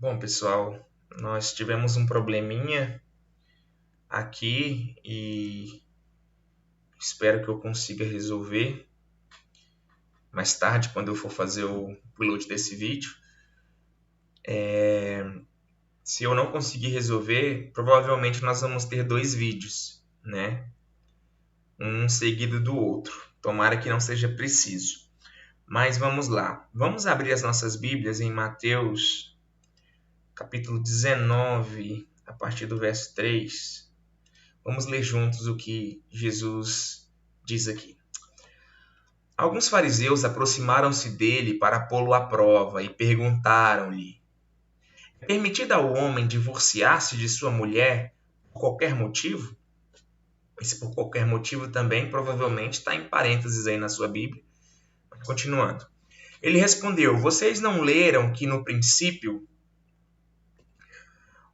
Bom, pessoal, nós tivemos um probleminha aqui e espero que eu consiga resolver mais tarde, quando eu for fazer o upload desse vídeo. Se eu não conseguir resolver, provavelmente nós vamos ter dois vídeos, né? Um seguido do outro. Tomara que não seja preciso. Mas vamos lá. Vamos abrir as nossas Bíblias em Mateus, capítulo 19, a partir do verso 3. Vamos ler juntos o que Jesus diz aqui. Alguns fariseus aproximaram-se dele para pô-lo à prova e perguntaram-lhe: é permitido ao homem divorciar-se de sua mulher por qualquer motivo? Esse por qualquer motivo também provavelmente está em parênteses aí na sua Bíblia. Mas continuando. Ele respondeu: vocês não leram que no princípio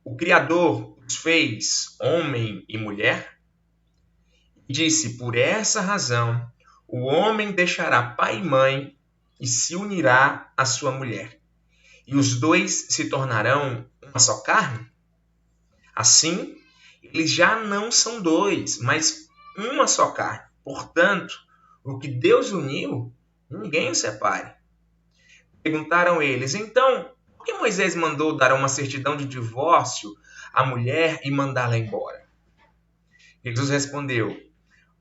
o Criador os fez homem e mulher? E disse: por essa razão o homem deixará pai e mãe e se unirá à sua mulher, e os dois se tornarão uma só carne? Assim, eles já não são dois, mas uma só carne. Portanto, o que Deus uniu, ninguém o separe. Perguntaram eles: então, por que Moisés mandou dar uma certidão de divórcio à mulher e mandá-la embora? Jesus respondeu: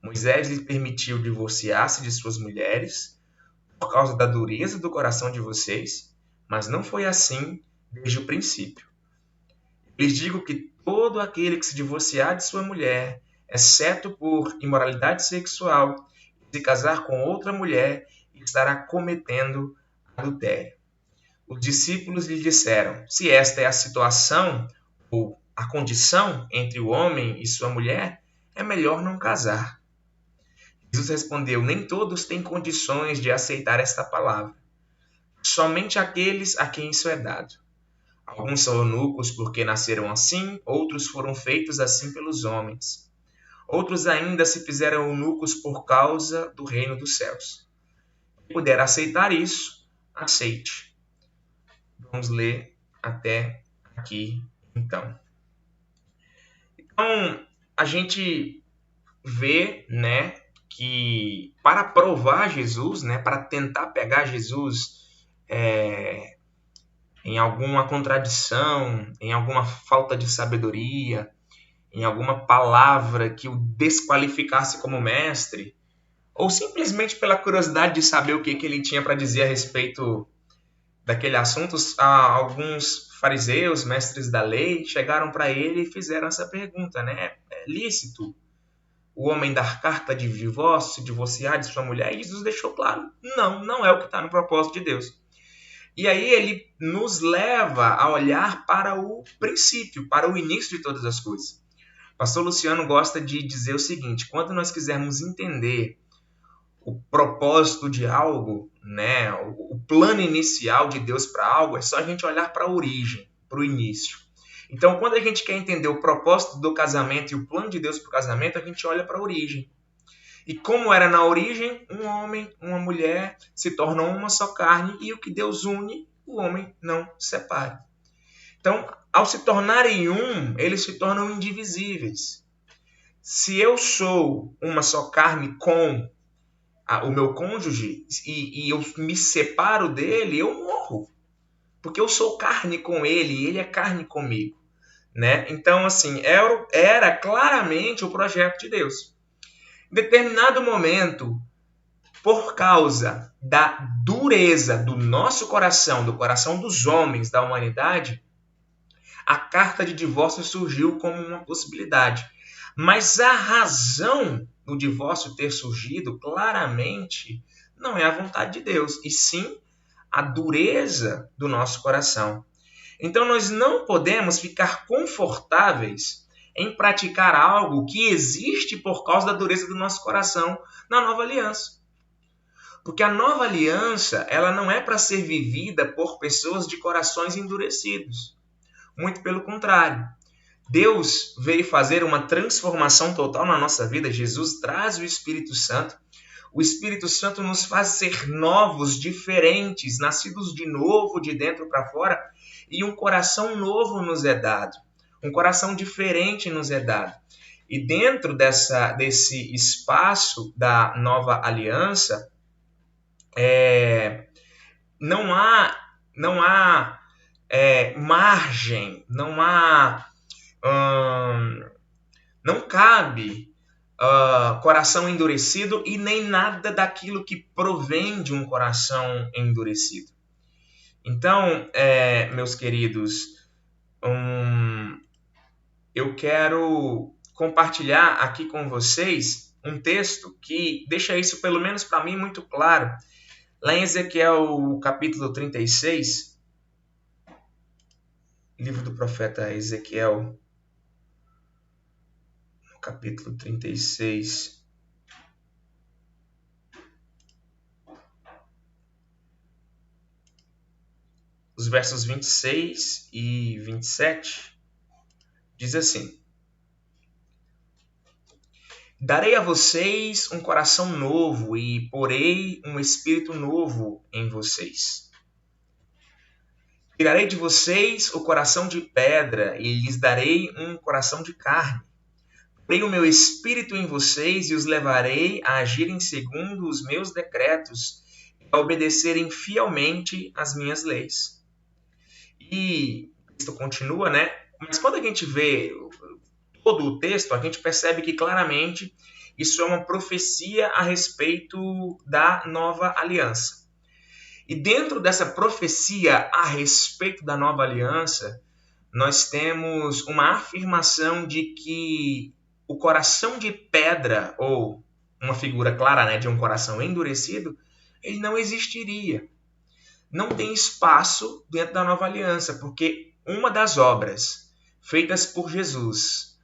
Moisés lhe permitiu divorciar-se de suas mulheres por causa da dureza do coração de vocês, mas não foi assim desde o princípio. Lhes digo que todo aquele que se divorciar de sua mulher, exceto por imoralidade sexual, e se casar com outra mulher, estará cometendo adultério. Os discípulos lhe disseram: se esta é a situação ou a condição entre o homem e sua mulher, é melhor não casar. Jesus respondeu: nem todos têm condições de aceitar esta palavra. Somente aqueles a quem isso é dado. Alguns são eunucos porque nasceram assim, outros foram feitos assim pelos homens. Outros ainda se fizeram eunucos por causa do reino dos céus. Quem puder aceitar isso, aceite. Vamos ler até aqui, então. Então, a gente vê, né, que para provar Jesus, né, para tentar pegar Jesus em alguma contradição, em alguma falta de sabedoria, em alguma palavra que o desqualificasse como mestre, ou simplesmente pela curiosidade de saber o que ele tinha para dizer a respeito daquele assunto, alguns fariseus, mestres da lei, chegaram para ele e fizeram essa pergunta, né? É lícito o homem dar carta de divórcio, se divorciar de sua mulher? E Jesus deixou claro, não é o que está no propósito de Deus. E aí ele nos leva a olhar para o princípio, para o início de todas as coisas. O pastor Luciano gosta de dizer o seguinte: quando nós quisermos entender o propósito de algo, né, o plano inicial de Deus para algo, é só a gente olhar para a origem, para o início. Então, quando a gente quer entender o propósito do casamento e o plano de Deus para o casamento, a gente olha para a origem. E como era na origem, um homem, uma mulher se tornam uma só carne, e o que Deus une, o homem não separa. Então, ao se tornarem um, eles se tornam indivisíveis. Se eu sou uma só carne com o meu cônjuge e eu me separo dele, eu morro. Porque eu sou carne com ele e ele é carne comigo. Né? Então, assim, era claramente o projeto de Deus. Em determinado momento, por causa da dureza do nosso coração, do coração dos homens, da humanidade, a carta de divórcio surgiu como uma possibilidade. Mas a razão do divórcio ter surgido, claramente, não é a vontade de Deus, e sim a dureza do nosso coração. Então, nós não podemos ficar confortáveis em praticar algo que existe por causa da dureza do nosso coração na nova aliança. Porque a nova aliança, ela não é para ser vivida por pessoas de corações endurecidos. Muito pelo contrário. Deus veio fazer uma transformação total na nossa vida. Jesus traz o Espírito Santo. O Espírito Santo nos faz ser novos, diferentes, nascidos de novo, de dentro para fora, e um coração novo nos é dado. Um coração diferente nos é dado. E dentro desse espaço da nova aliança, não há margem, não cabe coração endurecido e nem nada daquilo que provém de um coração endurecido. Então, meus queridos, eu quero compartilhar aqui com vocês um texto que deixa isso, pelo menos para mim, muito claro. Lá em Ezequiel, capítulo 36, livro do profeta Ezequiel, no capítulo 36, os versos 26 e 27, diz assim: Darei a vocês um coração novo e porei um espírito novo em vocês. Tirarei de vocês o coração de pedra e lhes darei um coração de carne. Porei o meu espírito em vocês e os levarei a agirem segundo os meus decretos e a obedecerem fielmente às minhas leis. E isto continua, né? Mas quando a gente vê todo o texto, a gente percebe que claramente isso é uma profecia a respeito da nova aliança. E dentro dessa profecia a respeito da nova aliança, nós temos uma afirmação de que o coração de pedra, ou uma figura clara, né, de um coração endurecido, ele não existiria. Não tem espaço dentro da nova aliança, porque uma das obras feitas por Jesus,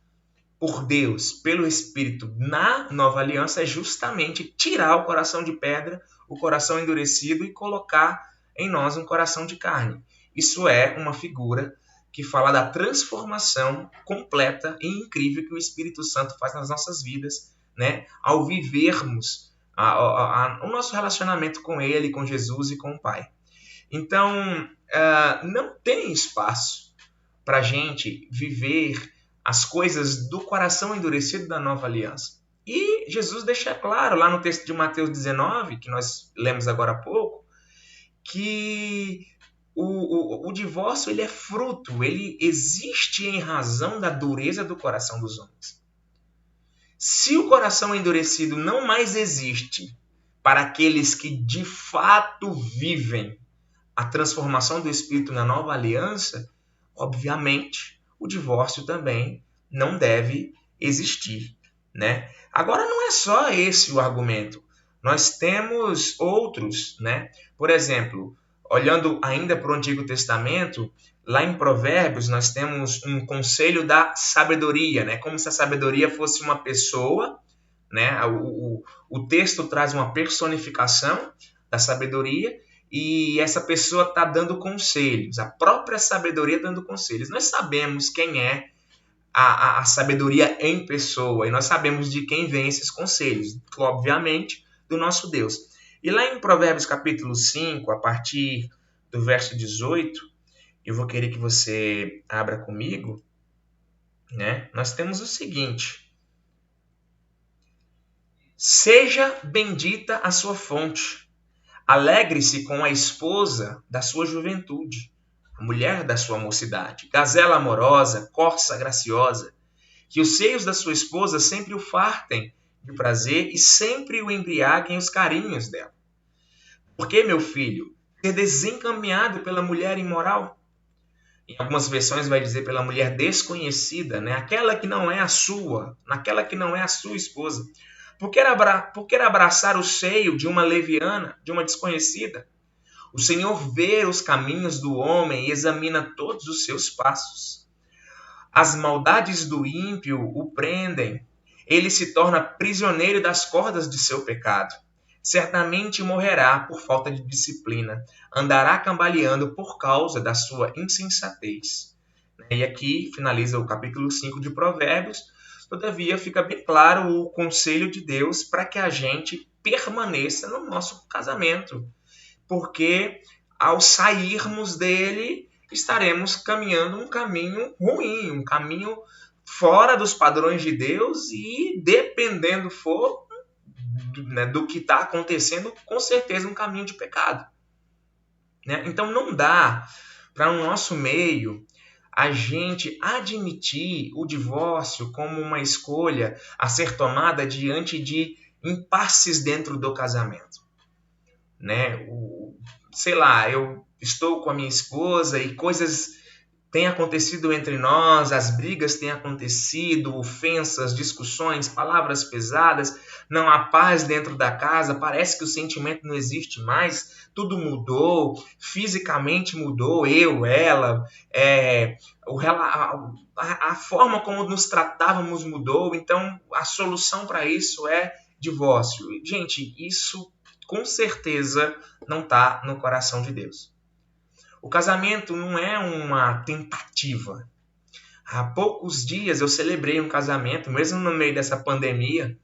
por Deus, pelo Espírito, na nova aliança é justamente tirar o coração de pedra, o coração endurecido e colocar em nós um coração de carne. Isso é uma figura que fala da transformação completa e incrível que o Espírito Santo faz nas nossas vidas, né? Ao vivermos o nosso relacionamento com Ele, com Jesus e com o Pai. Então, não tem espaço para a gente viver as coisas do coração endurecido da nova aliança. E Jesus deixa claro lá no texto de Mateus 19, que nós lemos agora há pouco, que o divórcio ele é fruto, ele existe em razão da dureza do coração dos homens. Se o coração endurecido não mais existe para aqueles que de fato vivem a transformação do Espírito na nova aliança, obviamente o divórcio também não deve existir, né? Agora, não é só esse o argumento. Nós temos outros, né? Por exemplo, olhando ainda para o Antigo Testamento, lá em Provérbios nós temos um conselho da sabedoria, né? Como se a sabedoria fosse uma pessoa, né? O texto traz uma personificação da sabedoria e essa pessoa está dando conselhos, a própria sabedoria dando conselhos. Nós sabemos quem é a sabedoria em pessoa, e nós sabemos de quem vem esses conselhos, obviamente, do nosso Deus. E lá em Provérbios capítulo 5, a partir do verso 18, eu vou querer que você abra comigo, né? Nós temos o seguinte: seja bendita a sua fonte, alegre-se com a esposa da sua juventude, a mulher da sua mocidade, gazela amorosa, corça graciosa, que os seios da sua esposa sempre o fartem de prazer e sempre o embriaguem os carinhos dela. Porque, meu filho, ser desencaminhado pela mulher imoral? Em algumas versões vai dizer pela mulher desconhecida, né? Aquela que não é a sua, naquela que não é a sua esposa. Por que abraçar o seio de uma leviana, de uma desconhecida? O Senhor vê os caminhos do homem e examina todos os seus passos. As maldades do ímpio o prendem. Ele se torna prisioneiro das cordas de seu pecado. Certamente morrerá por falta de disciplina. Andará cambaleando por causa da sua insensatez. E aqui finaliza o capítulo 5 de Provérbios. Todavia, fica bem claro o conselho de Deus para que a gente permaneça no nosso casamento, porque ao sairmos dele, estaremos caminhando um caminho ruim, um caminho fora dos padrões de Deus e, dependendo do que está acontecendo, com certeza um caminho de pecado. Né? Então não dá para no nosso meio a gente admitir o divórcio como uma escolha a ser tomada diante de impasses dentro do casamento. Né? Sei lá, eu estou com a minha esposa e coisas têm acontecido entre nós, as brigas têm acontecido, ofensas, discussões, palavras pesadas, não há paz dentro da casa, parece que o sentimento não existe mais, tudo mudou, fisicamente mudou, eu, ela, a forma como nos tratávamos mudou, então a solução para isso é divórcio. Gente, isso com certeza não está no coração de Deus. O casamento não é uma tentativa. Há poucos dias eu celebrei um casamento, mesmo no meio dessa pandemia,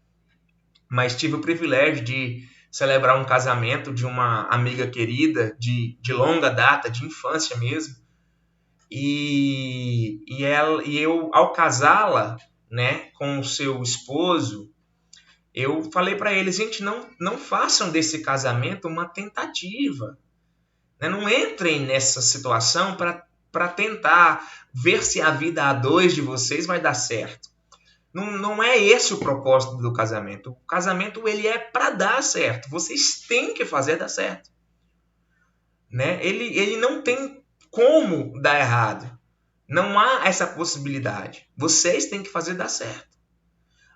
mas tive o privilégio de celebrar um casamento de uma amiga querida, de longa data, de infância mesmo. E eu, ao casá-la, né, com o seu esposo, eu falei para eles, gente, não façam desse casamento uma tentativa. Não entrem nessa situação para tentar ver se a vida a dois de vocês vai dar certo. Não é esse o propósito do casamento. O casamento ele é para dar certo. Vocês têm que fazer dar certo. Né? Ele não tem como dar errado. Não há essa possibilidade. Vocês têm que fazer dar certo.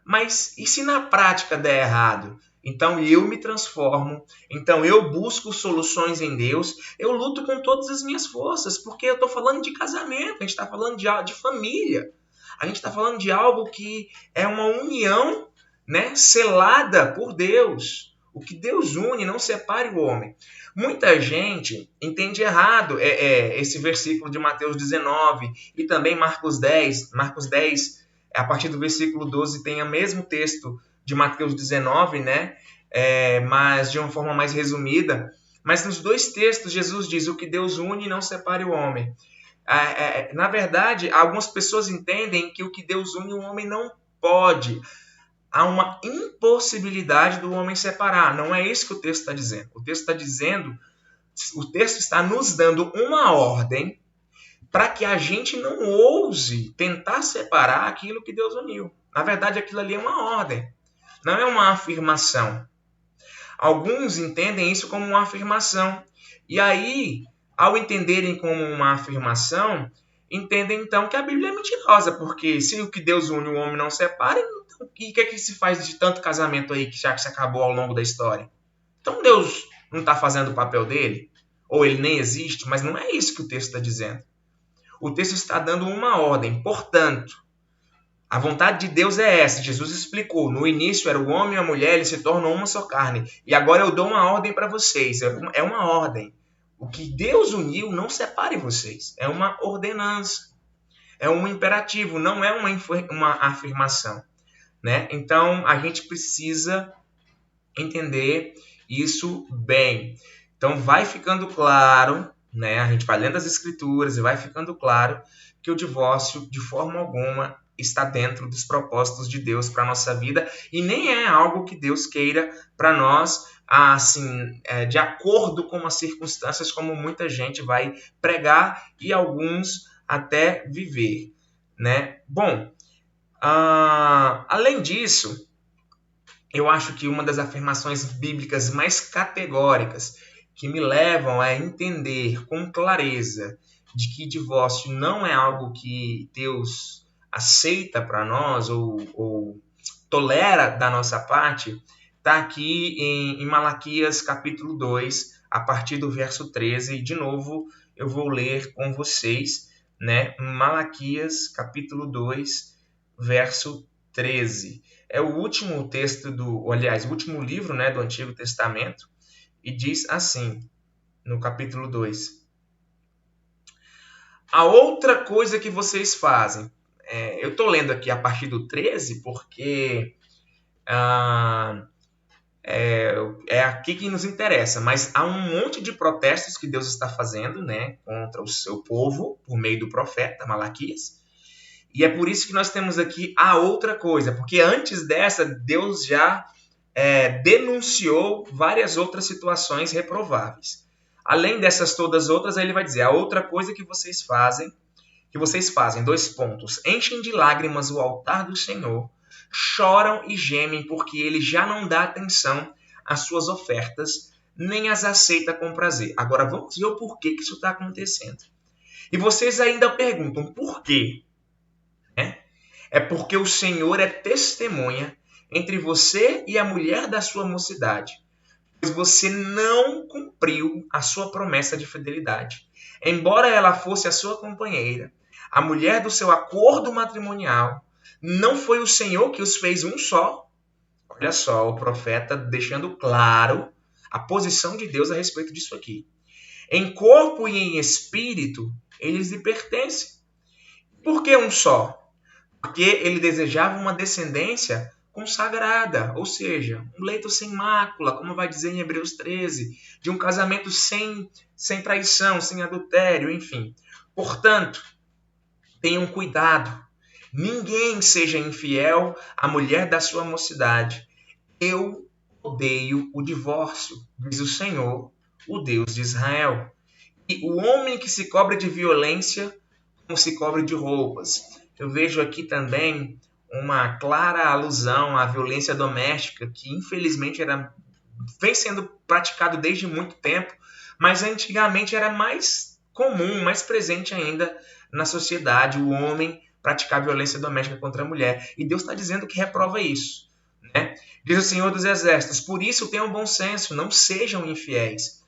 Mas e se na prática der errado? Então eu me transformo, então eu busco soluções em Deus, eu luto com todas as minhas forças, porque eu estou falando de casamento, a gente está falando de família, a gente está falando de algo que é uma união, né, selada por Deus. O que Deus une, não separe o homem. Muita gente entende errado esse versículo de Mateus 19 e também Marcos 10. Marcos 10, a partir do versículo 12, tem o mesmo texto de Mateus 19, né? Mas de uma forma mais resumida. Mas nos dois textos, Jesus diz: o que Deus une, não separe o homem. Na verdade, algumas pessoas entendem que o que Deus une, o homem não pode. Há uma impossibilidade do homem separar. Não é isso que o texto está dizendo. O texto está nos dando uma ordem para que a gente não ouse tentar separar aquilo que Deus uniu. Na verdade, aquilo ali é uma ordem. Não é uma afirmação. Alguns entendem isso como uma afirmação. E aí, ao entenderem como uma afirmação, entendem então que a Bíblia é mentirosa, porque se o que Deus une o homem não separa, então, o que é que se faz de tanto casamento aí que já se acabou ao longo da história? Então Deus não está fazendo o papel dele? Ou ele nem existe? Mas não é isso que o texto está dizendo. O texto está dando uma ordem. Portanto, a vontade de Deus é essa. Jesus explicou. No início era o homem e a mulher, eles se tornam uma só carne. E agora eu dou uma ordem para vocês. É uma ordem. O que Deus uniu, não separe vocês. É uma ordenança. É um imperativo, não é uma afirmação. Né? Então, a gente precisa entender isso bem. Então, vai ficando claro, né? A gente vai lendo as escrituras e vai ficando claro que o divórcio, de forma alguma, está dentro dos propósitos de Deus para a nossa vida e nem é algo que Deus queira para nós, assim, de acordo com as circunstâncias, como muita gente vai pregar e alguns até viver, né? Bom, além disso, eu acho que uma das afirmações bíblicas mais categóricas que me levam a entender com clareza de que divórcio não é algo que Deus aceita para nós ou tolera da nossa parte, está aqui em Malaquias capítulo 2, a partir do verso 13. E, de novo, eu vou ler com vocês, né? Malaquias capítulo 2, verso 13. É o último texto o último livro, né, do Antigo Testamento, e diz assim, no capítulo 2. A outra coisa que vocês fazem, eu estou lendo aqui a partir do 13, porque É aqui que nos interessa, mas há um monte de protestos que Deus está fazendo, né, contra o seu povo por meio do profeta Malaquias. E é por isso que nós temos aqui a outra coisa, porque antes dessa, Deus já denunciou várias outras situações reprováveis. Além dessas todas outras, ele vai dizer, a outra coisa que vocês fazem, dois pontos, enchem de lágrimas o altar do Senhor, choram e gemem porque ele já não dá atenção às suas ofertas, nem as aceita com prazer. Agora vamos ver o porquê que isso está acontecendo. E vocês ainda perguntam, por quê? É porque o Senhor é testemunha entre você e a mulher da sua mocidade, pois você não cumpriu a sua promessa de fidelidade. Embora ela fosse a sua companheira, a mulher do seu acordo matrimonial, não foi o Senhor que os fez um só. Olha só, o profeta deixando claro a posição de Deus a respeito disso aqui. Em corpo e em espírito, eles lhe pertencem. Por que um só? Porque ele desejava uma descendência consagrada, ou seja, um leito sem mácula, como vai dizer em Hebreus 13, de um casamento sem traição, sem adultério, enfim. Portanto, tenham cuidado. Ninguém seja infiel à mulher da sua mocidade. Eu odeio o divórcio, diz o Senhor, o Deus de Israel. E o homem que se cobre de violência, como se cobre de roupas. Eu vejo aqui também uma clara alusão à violência doméstica, que infelizmente vem sendo praticado desde muito tempo, mas antigamente era mais comum, mais presente ainda na sociedade, o homem praticar violência doméstica contra a mulher. E Deus está dizendo que reprova isso. Né? Diz o Senhor dos Exércitos, por isso tenham bom senso, não sejam infiéis.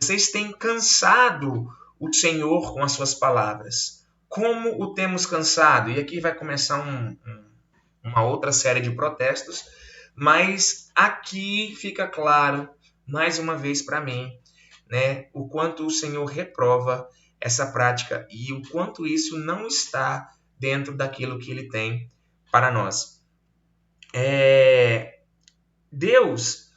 Vocês têm cansado o Senhor com as suas palavras. Como o temos cansado? E aqui vai começar uma outra série de protestos, mas aqui fica claro, mais uma vez para mim, né, o quanto o Senhor reprova essa prática e o quanto isso não está dentro daquilo que Ele tem para nós. Deus,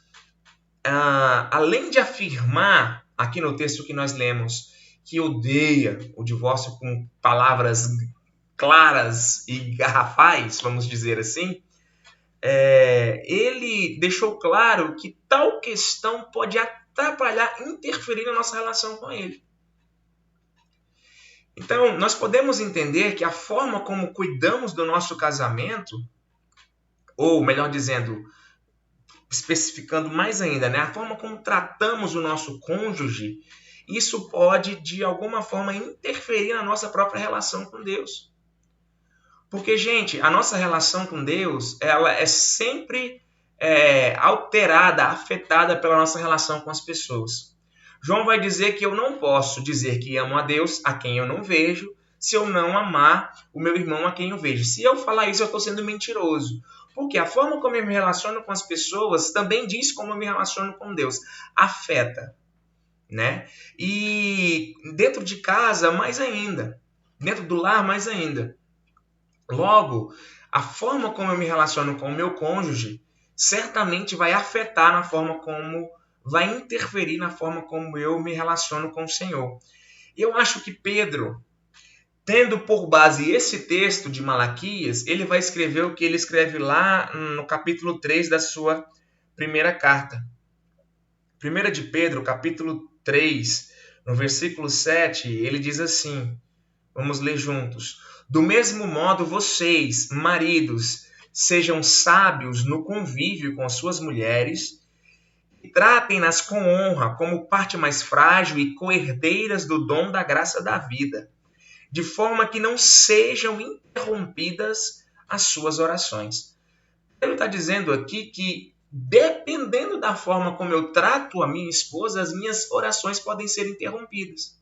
além de afirmar aqui no texto que nós lemos que odeia o divórcio com palavras claras e garrafais, vamos dizer assim, ele deixou claro que tal questão pode atrapalhar, interferir na nossa relação com ele. Então, nós podemos entender que a forma como cuidamos do nosso casamento, ou melhor dizendo, especificando mais ainda, né, a forma como tratamos o nosso cônjuge, isso pode, de alguma forma, interferir na nossa própria relação com Deus. Porque, gente, a nossa relação com Deus, ela é sempre alterada, afetada pela nossa relação com as pessoas. João vai dizer que eu não posso dizer que amo a Deus a quem eu não vejo, se eu não amar o meu irmão a quem eu vejo. Se eu falar isso, eu estou sendo mentiroso. Porque a forma como eu me relaciono com as pessoas também diz como eu me relaciono com Deus. Afeta. Né? E dentro de casa, mais ainda. Dentro do lar, mais ainda. Logo, a forma como eu me relaciono com o meu cônjuge certamente vai afetar na forma como, vai interferir na forma como eu me relaciono com o Senhor. Eu acho que Pedro, tendo por base esse texto de Malaquias, ele vai escrever o que ele escreve lá no capítulo 3 da sua primeira carta. 1 de Pedro, capítulo 3, no versículo 7, ele diz assim, vamos ler juntos. Do mesmo modo, vocês, maridos, sejam sábios no convívio com as suas mulheres e tratem-nas com honra como parte mais frágil e coerdeiras do dom da graça da vida, de forma que não sejam interrompidas as suas orações. Ele está dizendo aqui que, dependendo da forma como eu trato a minha esposa, as minhas orações podem ser interrompidas.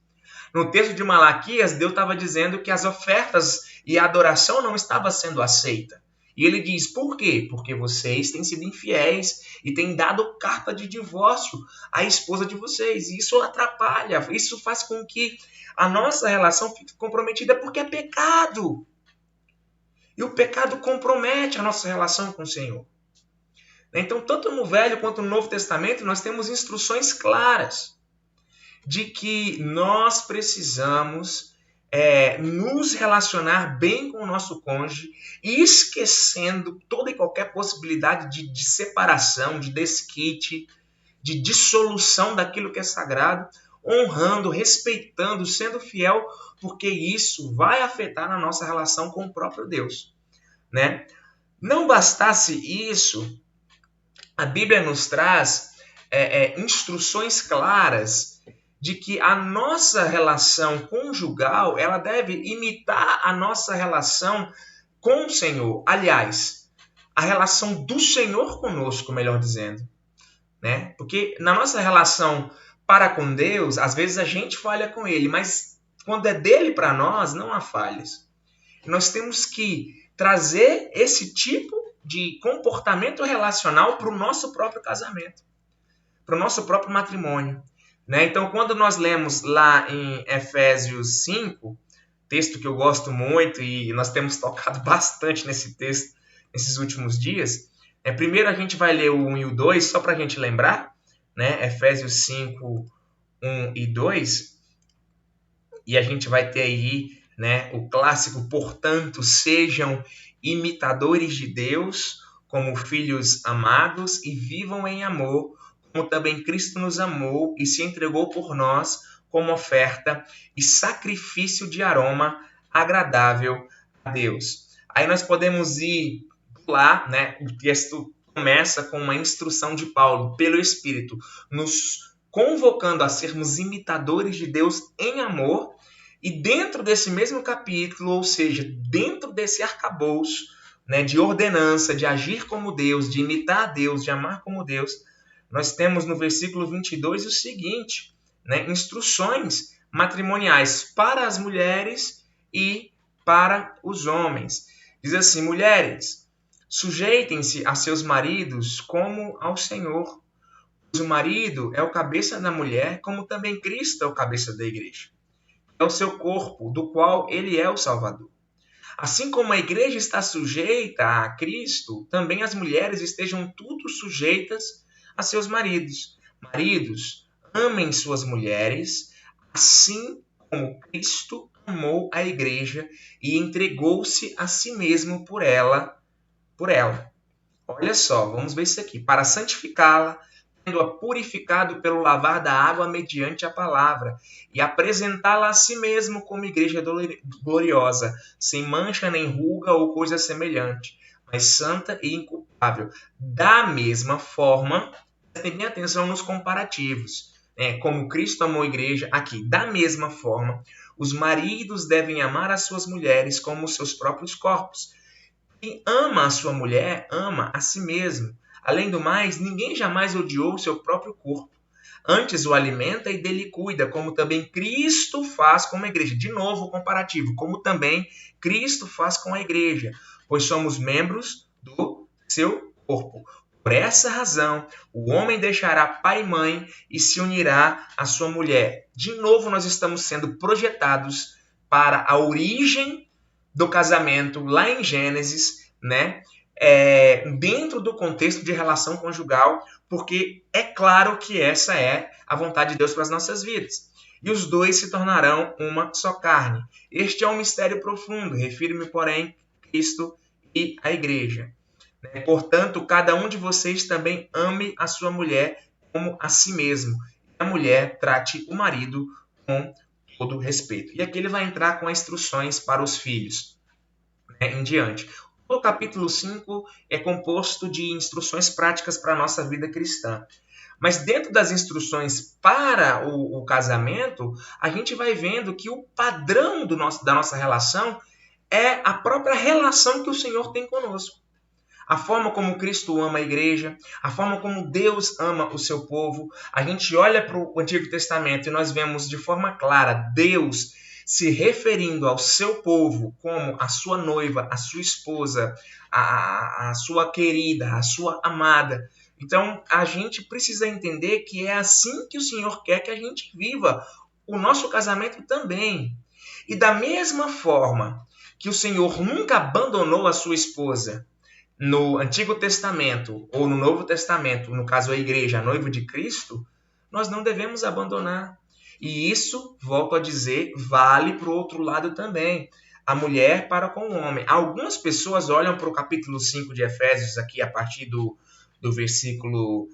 No texto de Malaquias, Deus estava dizendo que as ofertas e a adoração não estavam sendo aceitas. E ele diz, por quê? Porque vocês têm sido infiéis e têm dado carta de divórcio à esposa de vocês. E isso atrapalha, isso faz com que a nossa relação fique comprometida porque é pecado. E o pecado compromete a nossa relação com o Senhor. Então, tanto no Velho quanto no Novo Testamento, nós temos instruções claras de que nós precisamos nos relacionar bem com o nosso cônjuge, esquecendo toda e qualquer possibilidade de separação, de desquite, de dissolução daquilo que é sagrado, honrando, respeitando, sendo fiel, porque isso vai afetar a nossa relação com o próprio Deus, né? Não bastasse isso, a Bíblia nos traz instruções claras de que a nossa relação conjugal ela deve imitar a nossa relação com o Senhor. Aliás, a relação do Senhor conosco, melhor dizendo, né? Porque na nossa relação para com Deus, às vezes a gente falha com Ele, mas quando é dele para nós, não há falhas. Nós temos que trazer esse tipo de comportamento relacional para o nosso próprio casamento, para o nosso próprio matrimônio, né? Então, quando nós lemos lá em Efésios 5, texto que eu gosto muito e nós temos tocado bastante nesse texto nesses últimos dias, primeiro a gente vai ler o 1 e o 2, só para a gente lembrar, né? Efésios 5, 1 e 2, e a gente vai ter aí, né, o clássico, portanto, sejam imitadores de Deus como filhos amados e vivam em amor, como também Cristo nos amou e se entregou por nós como oferta e sacrifício de aroma agradável a Deus. Aí nós podemos ir lá, né? O texto começa com uma instrução de Paulo pelo Espírito, nos convocando a sermos imitadores de Deus em amor, e dentro desse mesmo capítulo, ou seja, dentro desse arcabouço, né, de ordenança, de agir como Deus, de imitar a Deus, de amar como Deus, nós temos no versículo 22 o seguinte, né, instruções matrimoniais para as mulheres e para os homens. Diz assim: mulheres, sujeitem-se a seus maridos como ao Senhor. Pois o marido é o cabeça da mulher, como também Cristo é o cabeça da igreja. É o seu corpo, do qual ele é o Salvador. Assim como a igreja está sujeita a Cristo, também as mulheres estejam tudo sujeitas a seus maridos. Maridos, amem suas mulheres, assim como Cristo amou a igreja e entregou-se a si mesmo por ela. Olha só, vamos ver isso aqui. Para santificá-la, tendo-a purificado pelo lavar da água mediante a palavra, e apresentá-la a si mesmo como igreja gloriosa, sem mancha nem ruga ou coisa semelhante, mas santa e inculpável. Da mesma forma, prestem bem atenção nos comparativos, como Cristo amou a igreja, aqui, da mesma forma, os maridos devem amar as suas mulheres como os seus próprios corpos. Quem ama a sua mulher, ama a si mesmo. Além do mais, ninguém jamais odiou o seu próprio corpo. Antes o alimenta e dele cuida, como também Cristo faz com a igreja. De novo, o comparativo, como também Cristo faz com a igreja, pois somos membros do seu corpo. Por essa razão, o homem deixará pai e mãe e se unirá à sua mulher. De novo, nós estamos sendo projetados para a origem do casamento, lá em Gênesis, né? Dentro do contexto de relação conjugal, porque é claro que essa é a vontade de Deus para as nossas vidas. E os dois se tornarão uma só carne. Este é um mistério profundo, refiro-me, porém, a Cristo e a igreja. Portanto, cada um de vocês também ame a sua mulher como a si mesmo. E a mulher trate o marido com todo respeito. E aqui ele vai entrar com instruções para os filhos, em diante. O capítulo 5 é composto de instruções práticas para a nossa vida cristã. Mas dentro das instruções para o casamento, a gente vai vendo que o padrão da nossa relação é a própria relação que o Senhor tem conosco. A forma como Cristo ama a igreja, a forma como Deus ama o seu povo. A gente olha para o Antigo Testamento e nós vemos de forma clara Deus se referindo ao seu povo como a sua noiva, a sua esposa, a sua querida, a sua amada. Então, a gente precisa entender que é assim que o Senhor quer que a gente viva o nosso casamento também. E da mesma forma que o Senhor nunca abandonou a sua esposa, no Antigo Testamento ou no Novo Testamento, no caso a igreja, a noiva de Cristo, nós não devemos abandonar. E isso, volto a dizer, vale para o outro lado também. A mulher para com o homem. Algumas pessoas olham para o capítulo 5 de Efésios, aqui a partir do versículo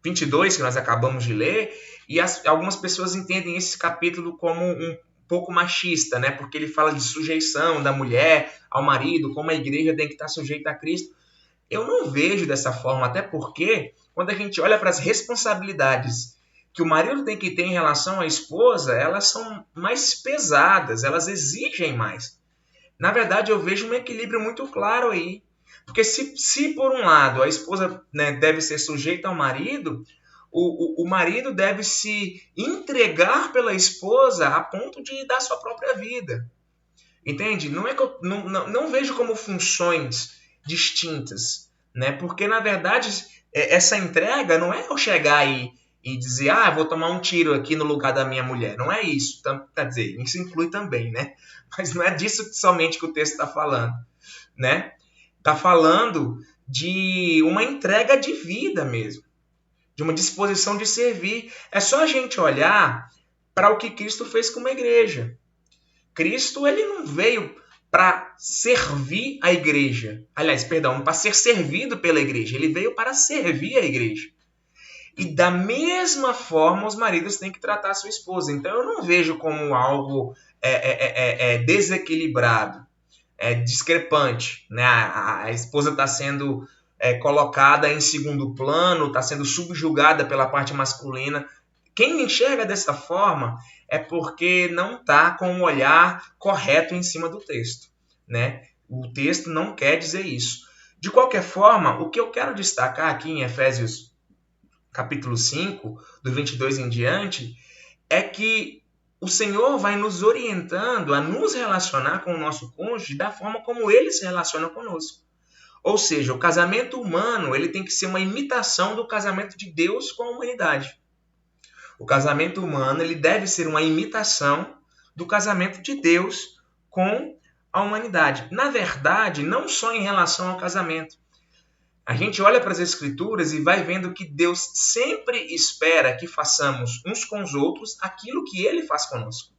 22, que nós acabamos de ler, e algumas pessoas entendem esse capítulo como um pouco machista, né? Porque ele fala de sujeição da mulher ao marido, como a igreja tem que estar sujeita a Cristo. Eu não vejo dessa forma, até porque quando a gente olha para as responsabilidades que o marido tem que ter em relação à esposa, elas são mais pesadas, elas exigem mais. Na verdade, eu vejo um equilíbrio muito claro aí. Porque se por um lado a esposa, né, deve ser sujeita ao marido, o marido deve se entregar pela esposa a ponto de dar sua própria vida. Entende? Não é que eu não vejo como funções distintas, né? Porque na verdade essa entrega não é eu chegar aí e dizer, vou tomar um tiro aqui no lugar da minha mulher. Não é isso. Quer dizer, isso inclui também, né? Mas não é disso somente que o texto está falando, né? Está falando de uma entrega de vida mesmo, de uma disposição de servir. É só a gente olhar para o que Cristo fez com a igreja. Cristo, ele não veio para servir a igreja. Aliás, perdão, para ser servido pela igreja. Ele veio para servir a igreja. E da mesma forma, os maridos têm que tratar a sua esposa. Então, eu não vejo como algo desequilibrado, discrepante. Né? A esposa está sendo colocada em segundo plano, está sendo subjugada pela parte masculina. Quem enxerga dessa forma é porque não está com um olhar correto em cima do texto, né? O texto não quer dizer isso. De qualquer forma, o que eu quero destacar aqui em Efésios capítulo 5, do 22 em diante, é que o Senhor vai nos orientando a nos relacionar com o nosso cônjuge da forma como ele se relaciona conosco. Ou seja, o casamento humano ele tem que ser uma imitação do casamento de Deus com a humanidade. O casamento humano ele deve ser uma imitação do casamento de Deus com a humanidade. Na verdade, não só em relação ao casamento. A gente olha para as Escrituras e vai vendo que Deus sempre espera que façamos uns com os outros aquilo que Ele faz conosco.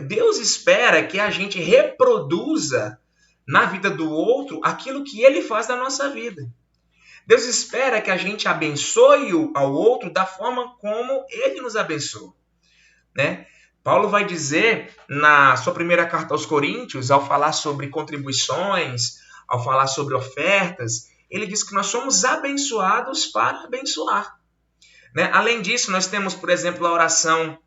Deus espera que a gente reproduza na vida do outro aquilo que Ele faz na nossa vida. Deus espera que a gente abençoe ao outro da forma como Ele nos abençoa. Né? Paulo vai dizer na sua primeira carta aos Coríntios, ao falar sobre contribuições, ao falar sobre ofertas, ele diz que nós somos abençoados para abençoar. Né? Além disso, nós temos, por exemplo, a oração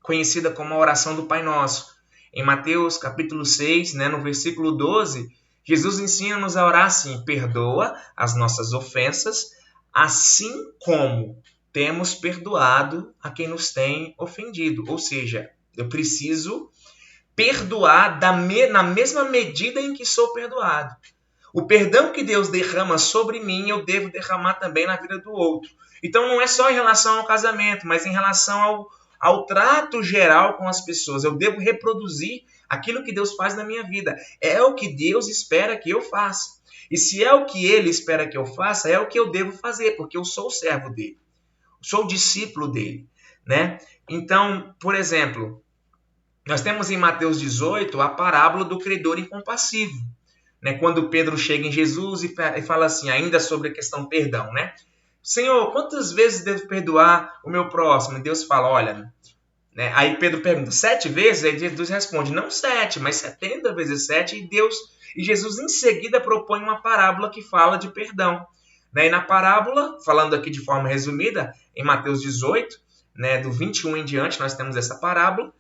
conhecida como a oração do Pai Nosso. Em Mateus capítulo 6, né, no versículo 12, Jesus ensina-nos a orar assim: perdoa as nossas ofensas, assim como temos perdoado a quem nos tem ofendido. Ou seja, eu preciso perdoar na mesma medida em que sou perdoado. O perdão que Deus derrama sobre mim, eu devo derramar também na vida do outro. Então não é só em relação ao casamento, mas em relação ao trato geral com as pessoas. Eu devo reproduzir aquilo que Deus faz na minha vida. É o que Deus espera que eu faça. E se é o que Ele espera que eu faça, é o que eu devo fazer, porque eu sou o servo dele. Sou o discípulo dele. Né? Então, por exemplo, nós temos em Mateus 18 a parábola do credor incompassivo. Né? Quando Pedro chega em Jesus e fala assim, ainda sobre a questão perdão, né? Senhor, quantas vezes devo perdoar o meu próximo? E Deus fala, olha, né? Aí Pedro pergunta, 7 vezes? Aí Jesus responde, não 7, mas 70 vezes 7. E Jesus em seguida propõe uma parábola que fala de perdão. Né? E na parábola, falando aqui de forma resumida, em Mateus 18, né, do 21 em diante, nós temos essa parábola.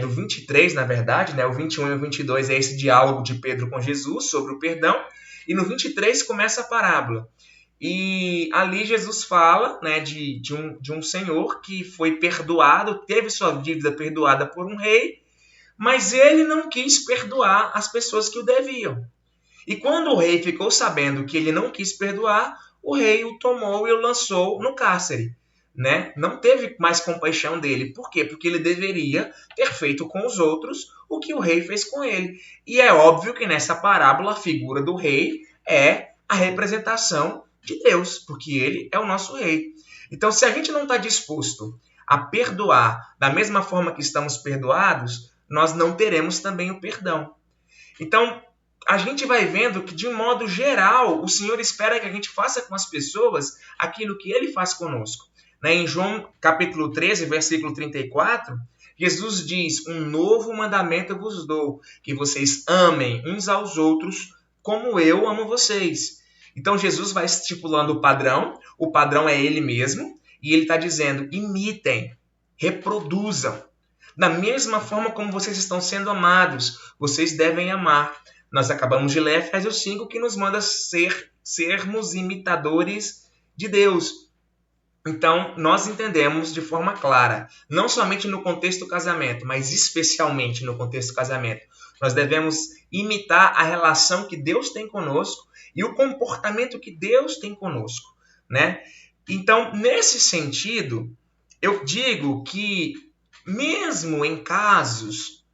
Do 23, na verdade, né? O 21 e o 22 é esse diálogo de Pedro com Jesus sobre o perdão. E no 23 começa a parábola. E ali Jesus fala, né, de um senhor que foi perdoado, teve sua dívida perdoada por um rei, mas ele não quis perdoar as pessoas que o deviam. E quando o rei ficou sabendo que ele não quis perdoar, o rei o tomou e o lançou no cárcere. né, não teve mais compaixão dele. Por quê? Porque ele deveria ter feito com os outros o que o rei fez com ele. E é óbvio que nessa parábola a figura do rei é a representação de Deus, porque ele é o nosso rei. Então, se a gente não está disposto a perdoar da mesma forma que estamos perdoados, nós não teremos também o perdão. Então, a gente vai vendo que, de modo geral, o Senhor espera que a gente faça com as pessoas aquilo que Ele faz conosco. Em João capítulo 13, versículo 34, Jesus diz: um novo mandamento eu vos dou, que vocês amem uns aos outros como eu amo vocês. Então, Jesus vai estipulando o padrão é Ele mesmo, e Ele está dizendo: imitem, reproduzam. Da mesma forma como vocês estão sendo amados, vocês devem amar. Nós acabamos de ler Efésios 5, que nos manda sermos imitadores de Deus. Então, nós entendemos de forma clara, não somente no contexto do casamento, mas especialmente no contexto do casamento, nós devemos imitar a relação que Deus tem conosco e o comportamento que Deus tem conosco, né? Então, nesse sentido, eu digo que mesmo em casos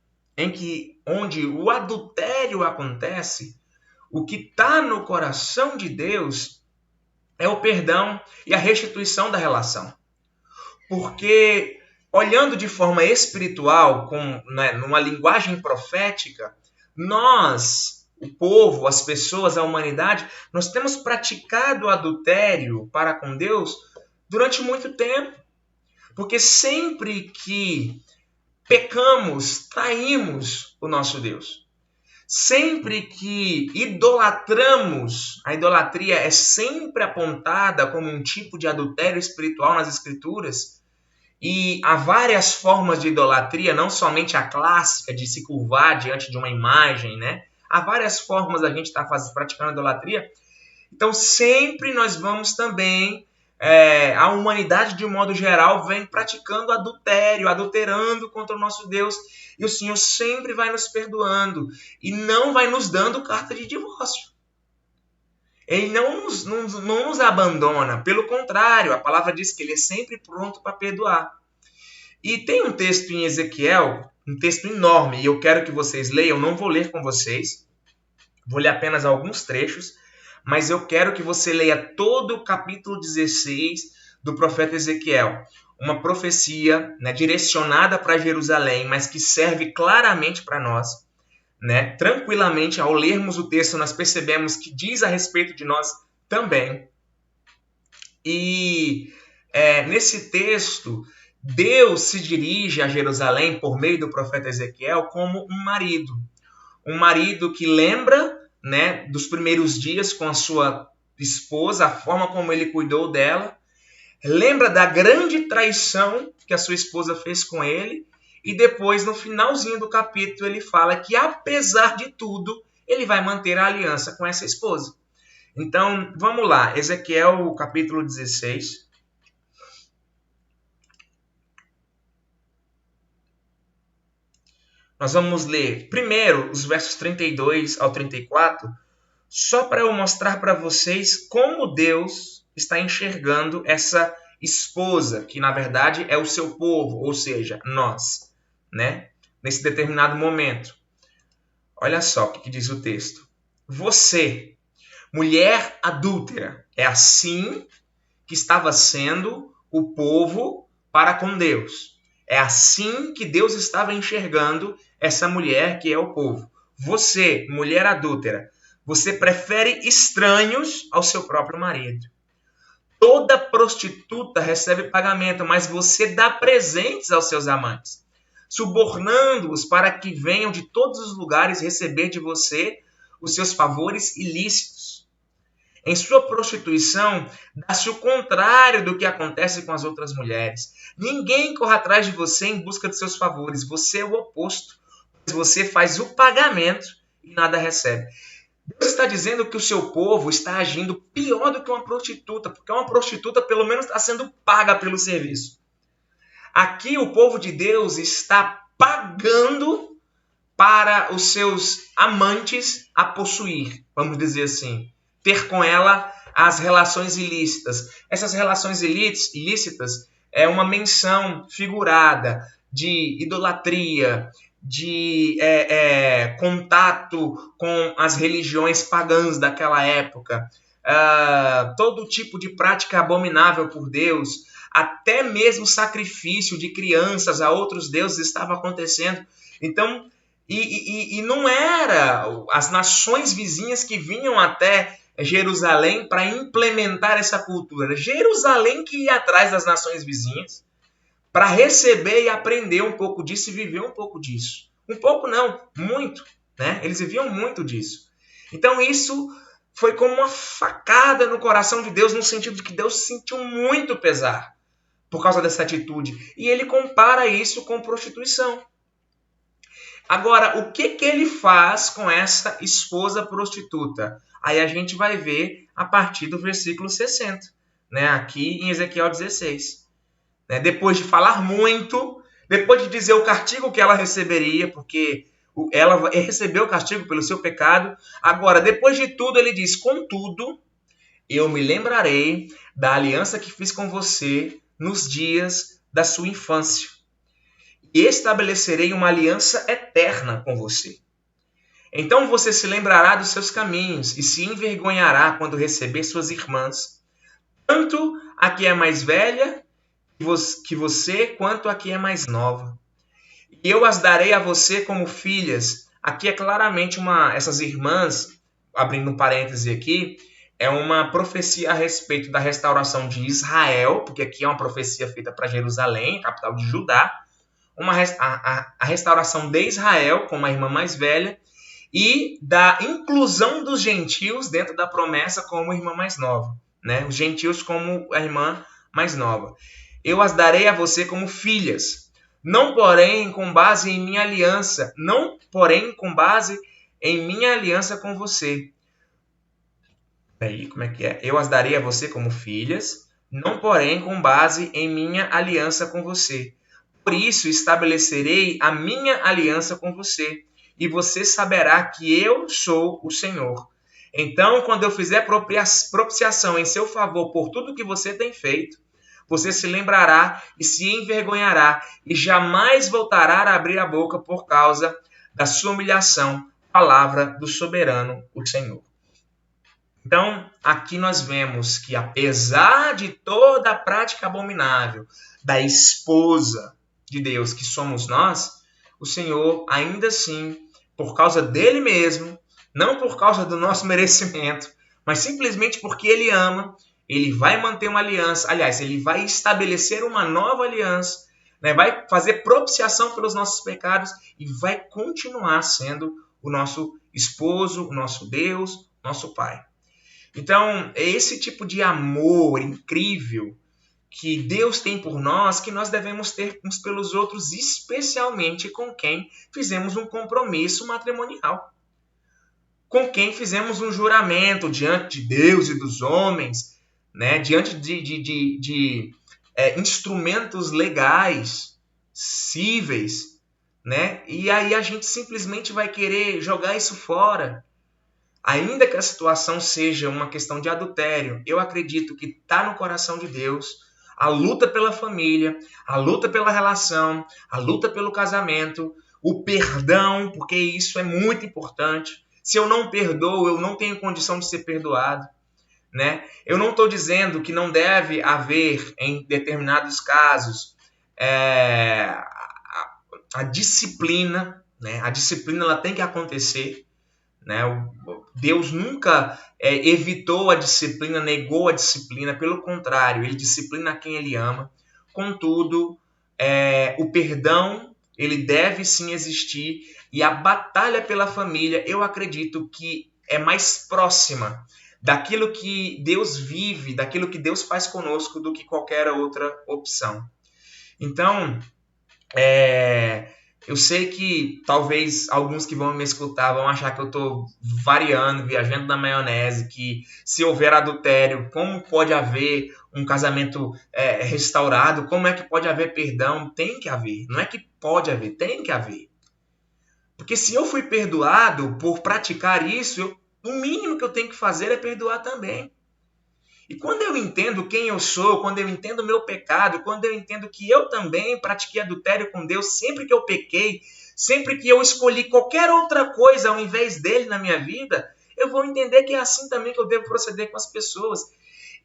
onde o adultério acontece, o que está no coração de Deus é o perdão e a restituição da relação. Porque, olhando de forma espiritual, numa linguagem profética, nós, o povo, as pessoas, a humanidade, nós temos praticado adultério para com Deus durante muito tempo. Porque sempre que pecamos, traímos o nosso Deus. Sempre que idolatramos, a idolatria é sempre apontada como um tipo de adultério espiritual nas Escrituras. E há várias formas de idolatria, não somente a clássica de se curvar diante de uma imagem, né? Há várias formas da gente estar praticando idolatria. Então, sempre nós vamos também... a humanidade, de um modo geral, vem praticando adultério, adulterando contra o nosso Deus. E o Senhor sempre vai nos perdoando e não vai nos dando carta de divórcio. Ele não nos abandona. Pelo contrário, a palavra diz que Ele é sempre pronto para perdoar. E tem um texto em Ezequiel, um texto enorme, e eu quero que vocês leiam. Não vou ler com vocês, vou ler apenas alguns trechos, mas eu quero que você leia todo o capítulo 16 do profeta Ezequiel. Uma profecia, né, direcionada para Jerusalém, mas que serve claramente para nós. Né? Tranquilamente, ao lermos o texto, nós percebemos que diz a respeito de nós também. E nesse texto, Deus se dirige a Jerusalém por meio do profeta Ezequiel como um marido. Um marido que lembra, né, dos primeiros dias com a sua esposa, a forma como ele cuidou dela, lembra da grande traição que a sua esposa fez com ele, e depois, no finalzinho do capítulo, ele fala que, apesar de tudo, ele vai manter a aliança com essa esposa. Então, vamos lá, Ezequiel, capítulo 16. Nós vamos ler primeiro os versos 32 ao 34, só para eu mostrar para vocês como Deus está enxergando essa esposa, que na verdade é o seu povo, ou seja, nós, né? Nesse determinado momento. Olha só o que diz o texto. Você, mulher adúltera, é assim que estava sendo o povo para com Deus. É assim que Deus estava enxergando essa mulher que é o povo. Você, mulher adúltera, você prefere estranhos ao seu próprio marido. Toda prostituta recebe pagamento, mas você dá presentes aos seus amantes, subornando-os para que venham de todos os lugares receber de você os seus favores ilícitos. Em sua prostituição, dá-se o contrário do que acontece com as outras mulheres. Ninguém corre atrás de você em busca de seus favores. Você é o oposto, pois você faz o pagamento e nada recebe. Deus está dizendo que o seu povo está agindo pior do que uma prostituta, porque uma prostituta pelo menos está sendo paga pelo serviço. Aqui o povo de Deus está pagando para os seus amantes a possuir, vamos dizer assim, ter com ela as relações ilícitas. Essas relações ilícitas é uma menção figurada de idolatria, de contato com as religiões pagãs daquela época, todo tipo de prática abominável por Deus, até mesmo sacrifício de crianças a outros deuses estava acontecendo. Então, e não era as nações vizinhas que vinham até Jerusalém para implementar essa cultura. Jerusalém que ia atrás das nações vizinhas para receber e aprender um pouco disso e viver um pouco disso. Um pouco não, muito. Né? Eles viviam muito disso. Então isso foi como uma facada no coração de Deus, no sentido de que Deus sentiu muito pesar por causa dessa atitude. E ele compara isso com prostituição. Agora, o que ele faz com essa esposa prostituta? Aí a gente vai ver a partir do versículo 60, né? Aqui em Ezequiel 16. Né? Depois de falar muito, depois de dizer o castigo que ela receberia, porque ela recebeu o castigo pelo seu pecado, agora, depois de tudo, ele diz: contudo, eu me lembrarei da aliança que fiz com você nos dias da sua infância. E estabelecerei uma aliança eterna com você. Então você se lembrará dos seus caminhos e se envergonhará quando receber suas irmãs, tanto a que é mais velha que você, quanto a que é mais nova. E eu as darei a você como filhas. Aqui é claramente essas irmãs, abrindo um parêntese aqui, é uma profecia a respeito da restauração de Israel, porque aqui é uma profecia feita para Jerusalém, capital de Judá, a restauração de Israel como a irmã mais velha e da inclusão dos gentios dentro da promessa como irmã mais nova, né? Os gentios como a irmã mais nova. Eu as darei a você como filhas, não porém com base em minha aliança, não porém com base em minha aliança com você. Aí, como é que é? Eu as darei a você como filhas, não porém com base em minha aliança com você. Por isso estabelecerei a minha aliança com você, e você saberá que eu sou o Senhor. Então, quando eu fizer propiciação em seu favor por tudo que você tem feito, você se lembrará e se envergonhará, e jamais voltará a abrir a boca por causa da sua humilhação, palavra do soberano, o Senhor. Então, aqui nós vemos que apesar de toda a prática abominável da esposa de Deus, que somos nós, o Senhor, ainda assim, por causa dele mesmo, não por causa do nosso merecimento, mas simplesmente porque ele ama, ele vai manter uma aliança, aliás, ele vai estabelecer uma nova aliança, né? Vai fazer propiciação pelos nossos pecados e vai continuar sendo o nosso esposo, o nosso Deus, nosso Pai. Então, é esse tipo de amor incrível que Deus tem por nós, que nós devemos ter uns pelos outros, especialmente com quem fizemos um compromisso matrimonial. Com quem fizemos um juramento diante de Deus e dos homens, né? Diante de instrumentos legais, cíveis, né? E aí a gente simplesmente vai querer jogar isso fora. Ainda que a situação seja uma questão de adultério, eu acredito que está no coração de Deus a luta pela família, a luta pela relação, a luta pelo casamento, o perdão, porque isso é muito importante. Se eu não perdoo, eu não tenho condição de ser perdoado. Né? Eu não estou dizendo que não deve haver, em determinados casos, a disciplina. Né? A disciplina ela tem que acontecer. Né? Deus nunca evitou a disciplina, negou a disciplina, pelo contrário, ele disciplina quem ele ama. Contudo, o perdão ele deve sim existir, e a batalha pela família, eu acredito que é mais próxima daquilo que Deus vive, daquilo que Deus faz conosco, do que qualquer outra opção. Então, eu sei que talvez alguns que vão me escutar vão achar que eu estou variando, viajando na maionese, que se houver adultério, como pode haver um casamento restaurado? Como é que pode haver perdão? Tem que haver. Não é que pode haver, tem que haver. Porque se eu fui perdoado por praticar isso, o mínimo que eu tenho que fazer é perdoar também. E quando eu entendo quem eu sou, quando eu entendo o meu pecado, quando eu entendo que eu também pratiquei adultério com Deus sempre que eu pequei, sempre que eu escolhi qualquer outra coisa ao invés dele na minha vida, eu vou entender que é assim também que eu devo proceder com as pessoas.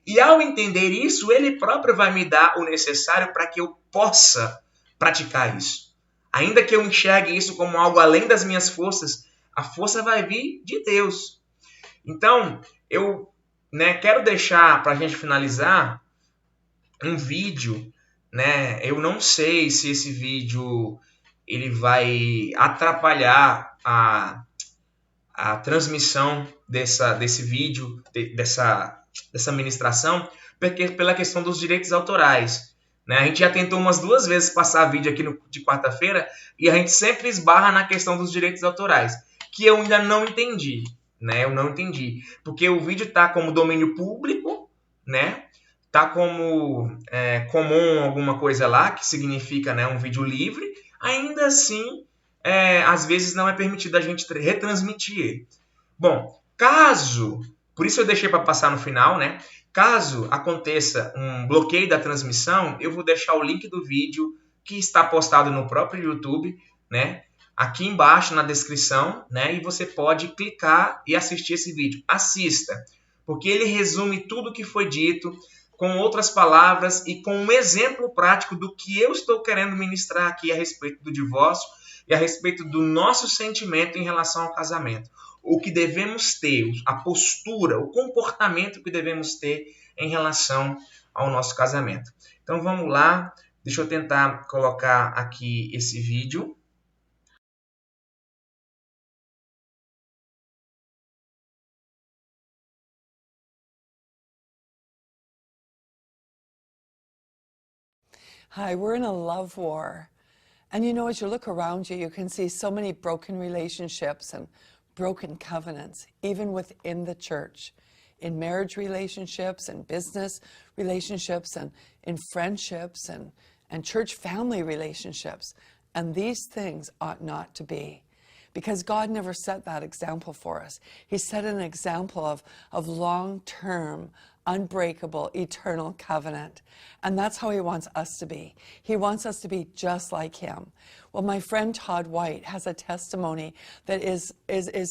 E ao entender isso, ele próprio vai me dar o necessário para que eu possa praticar isso. Ainda que eu enxergue isso como algo além das minhas forças, a força vai vir de Deus. Então, eu quero deixar para a gente finalizar um vídeo. Eu não sei se esse vídeo ele vai atrapalhar a transmissão desse vídeo, dessa ministração, porque, pela questão dos direitos autorais. A gente já tentou umas 2 vezes passar vídeo aqui de quarta-feira e a gente sempre esbarra na questão dos direitos autorais, que eu ainda não entendi. Eu não entendi. Porque o vídeo está como domínio público, tá como comum alguma coisa lá, que significa um vídeo livre, ainda assim, às vezes não é permitido a gente retransmitir ele. Bom, por isso eu deixei para passar no final, caso aconteça um bloqueio da transmissão, eu vou deixar o link do vídeo que está postado no próprio YouTube, aqui embaixo na descrição, e você pode clicar e assistir esse vídeo. Assista, porque ele resume tudo o que foi dito, com outras palavras e com um exemplo prático do que eu estou querendo ministrar aqui a respeito do divórcio e a respeito do nosso sentimento em relação ao casamento. O que devemos ter, a postura, o comportamento que devemos ter em relação ao nosso casamento. Então vamos lá, deixa eu tentar colocar aqui esse vídeo. Hi, we're in a love war. And you know, as you look around you, you can see so many broken relationships and broken covenants, even within the church, in marriage relationships and business relationships and in friendships and church family relationships. And these things ought not to be. Because God never set that example for us. He set an example of long-term, unbreakable, eternal covenant. And that's how he wants us to be. He wants us to be just like him. Well, my friend Todd White has a testimony that is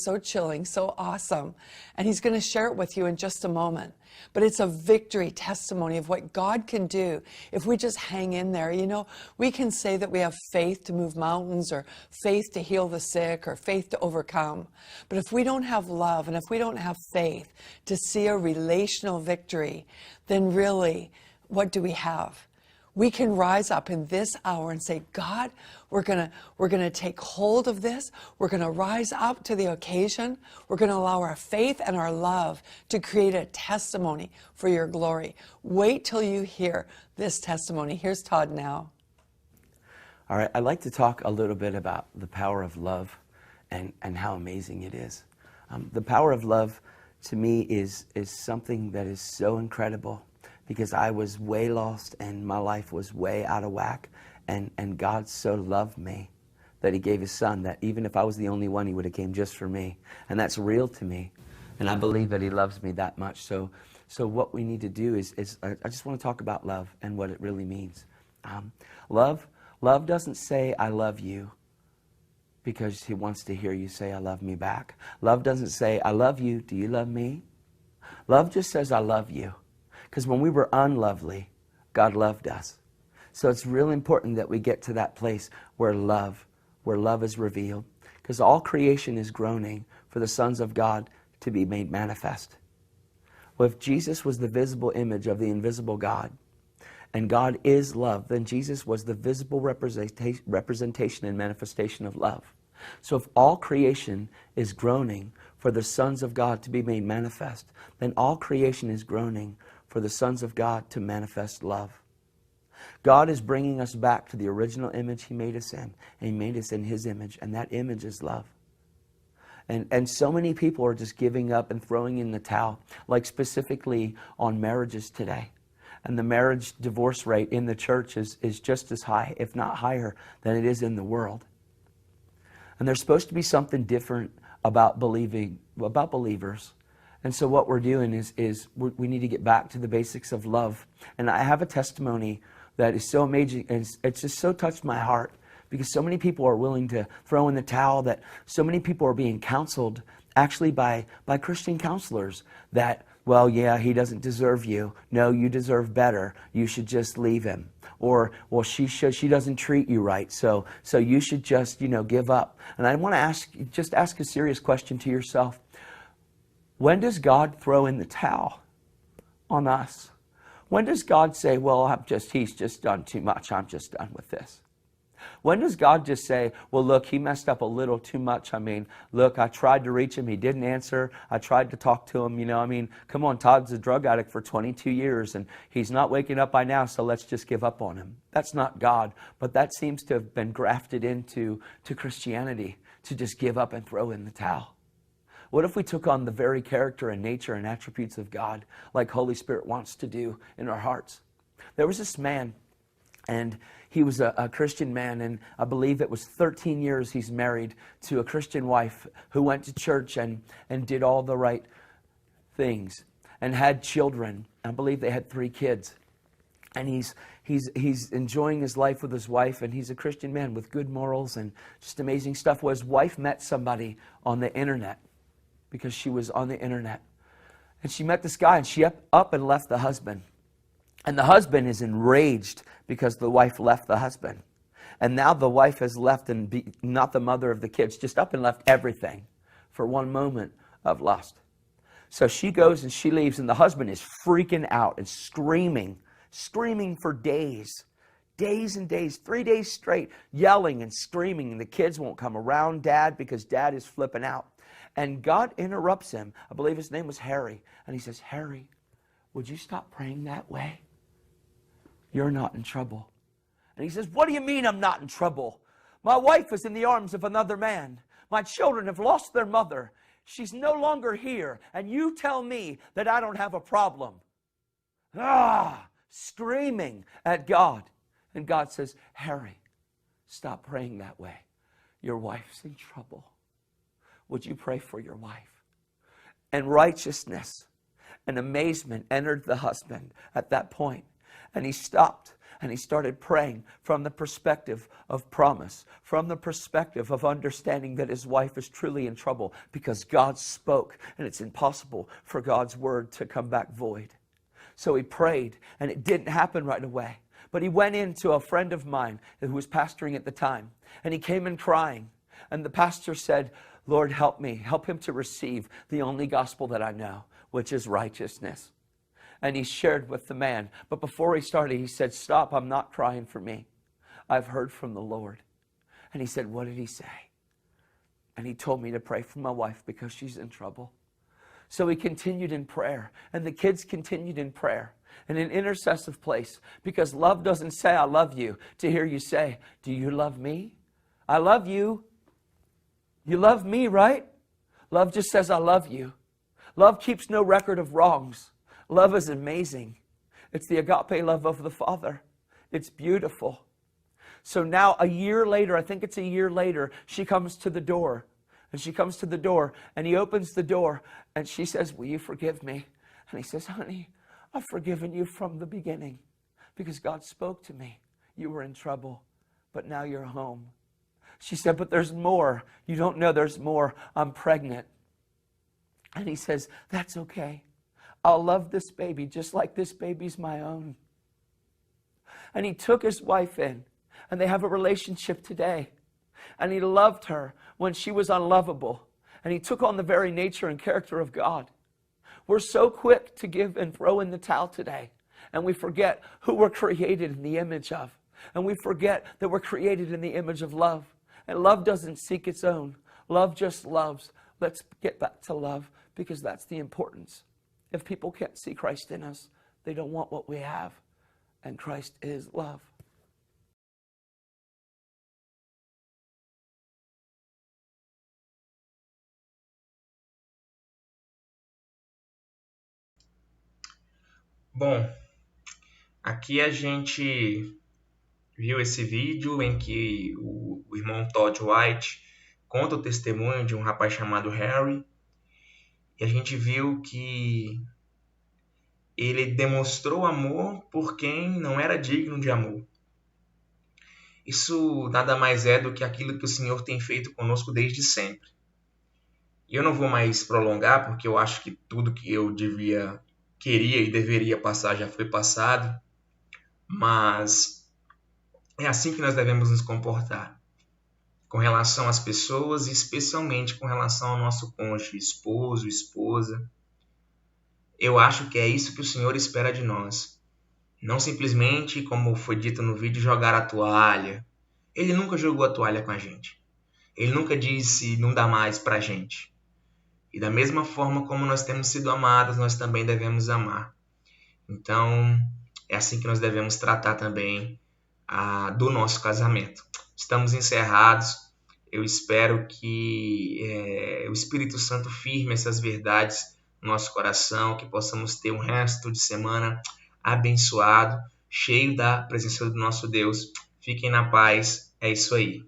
so chilling, so awesome. And he's going to share it with you in just a moment. But it's a victory testimony of what God can do if we just hang in there. You know, we can say that we have faith to move mountains or faith to heal the sick or faith to overcome. But if we don't have love and if we don't have faith to see a relational victory, then really, what do we have? We can rise up in this hour and say, God, we're gonna take hold of this. We're gonna rise up to the occasion. We're gonna allow our faith and our love to create a testimony for your glory. Wait till you hear this testimony. Here's Todd now. All right, I'd like to talk a little bit about the power of love and how amazing it is. The power of love to me is something that is so incredible, because I was way lost and my life was way out of whack. And God so loved me that he gave his son, that even if I was the only one, he would have came just for me. And that's real to me. And I believe that he loves me that much. So what we need to do is I just want to talk about love and what it really means. Love doesn't say I love you because he wants to hear you say I love me back. Love doesn't say I love you, do you love me? Love just says I love you. Because when we were unlovely, God loved us. So it's really important that we get to that place where love is revealed. Because all creation is groaning for the sons of God to be made manifest. Well, if Jesus was the visible image of the invisible God, and God is love, then Jesus was the visible representation and manifestation of love. So if all creation is groaning for the sons of God to be made manifest, then all creation is groaning for the sons of God to manifest love. God is bringing us back to the original image he made us in, and he made us in his image, and that image is love. And so many people are just giving up and throwing in the towel, like specifically on marriages today. And the marriage divorce rate in the church is just as high, if not higher, than it is in the world. And there's supposed to be something different about believers. And so what we're doing is we need to get back to the basics of love. And I have a testimony that is so amazing, and it's just so touched my heart, because so many people are willing to throw in the towel, that so many people are being counseled actually by Christian counselors that, well, yeah, he doesn't deserve you. No, you deserve better. You should just leave him. Or, well, she doesn't treat you right, so you should just, give up. And I want to ask a serious question to yourself. When does God throw in the towel on us? When does God say, well, he's just done too much. I'm just done with this? When does God just say, well, look, he messed up a little too much. Look, I tried to reach him. He didn't answer. I tried to talk to him. Come on, Todd's a drug addict for 22 years and he's not waking up by now, so let's just give up on him. That's not God, but that seems to have been grafted into Christianity, to just give up and throw in the towel. What if we took on the very character and nature and attributes of God, like Holy Spirit wants to do in our hearts? There was this man, and he was a Christian man, and I believe it was 13 years he's married to a Christian wife who went to church and did all the right things and had children. I believe they had 3 kids. And he's enjoying his life with his wife, and he's a Christian man with good morals and just amazing stuff. Well, his wife met somebody on the internet, because she was on the internet. And she met this guy, and she up and left the husband. And the husband is enraged because the wife left the husband. And now the wife has left, and not the mother of the kids, just up and left everything for one moment of lust. So she goes and she leaves, and the husband is freaking out and screaming for days and days, 3 days straight, yelling and screaming. And the kids won't come around Dad because Dad is flipping out. And God interrupts him. I believe his name was Harry. And he says, Harry, would you stop praying that way? You're not in trouble. And he says, what do you mean I'm not in trouble? My wife is in the arms of another man. My children have lost their mother. She's no longer here. And you tell me that I don't have a problem. Screaming at God. And God says, Harry, stop praying that way. Your wife's in trouble. Would you pray for your wife? And righteousness and amazement entered the husband at that point. And he stopped and he started praying from the perspective of promise, from the perspective of understanding that his wife is truly in trouble because God spoke, and it's impossible for God's word to come back void. So he prayed, and it didn't happen right away. But he went into a friend of mine who was pastoring at the time, and he came in crying. And the pastor said, Lord, help me. Help him to receive the only gospel that I know, which is righteousness. And he shared with the man. But before he started, he said, stop, I'm not crying for me. I've heard from the Lord. And he said, what did he say? And he told me to pray for my wife because she's in trouble. So he continued in prayer, and the kids continued in prayer in an intercessive place, because love doesn't say, I love you, to hear you say, do you love me? I love you. You love me, right? Love just says, I love you. Love keeps no record of wrongs. Love is amazing. It's the agape love of the Father. It's beautiful. So now a year later, I think it's a year later, she comes to the door. And she comes to the door, and he opens the door, and she says, will you forgive me? And he says, honey, I've forgiven you from the beginning because God spoke to me. You were in trouble, but now you're home. She said, but there's more. You don't know there's more. I'm pregnant. And he says, that's okay. I'll love this baby just like this baby's my own. And he took his wife in, and they have a relationship today. And he loved her when she was unlovable. And he took on the very nature and character of God. We're so quick to give and throw in the towel today. And we forget who we're created in the image of. And we forget that we're created in the image of love. And love doesn't seek its own. Love just loves. Let's get back to love, because that's the importance. If people can't see Christ in us, they don't want what we have. And Christ is love. Bom, aqui a gente viu esse vídeo em que o irmão Todd White conta o testemunho de um rapaz chamado Harry, E a gente viu que ele demonstrou amor por quem não era digno de amor. Isso nada mais é do que aquilo que o Senhor tem feito conosco desde sempre. E eu não vou mais prolongar, porque eu acho que tudo que eu queria e deveria passar já foi passado, mas é assim que nós devemos nos comportar com relação às pessoas e especialmente com relação ao nosso cônjuge, esposo, esposa. Eu acho que é isso que o Senhor espera de nós. Não simplesmente, como foi dito no vídeo, jogar a toalha. Ele nunca jogou a toalha com a gente. Ele nunca disse não dá mais pra gente. E da mesma forma como nós temos sido amados, nós também devemos amar. Então, é assim que nós devemos tratar também do nosso casamento. Estamos encerrados. Eu espero que o Espírito Santo firme essas verdades no nosso coração, que possamos ter um resto de semana abençoado, cheio da presença do nosso Deus. Fiquem na paz. É isso aí.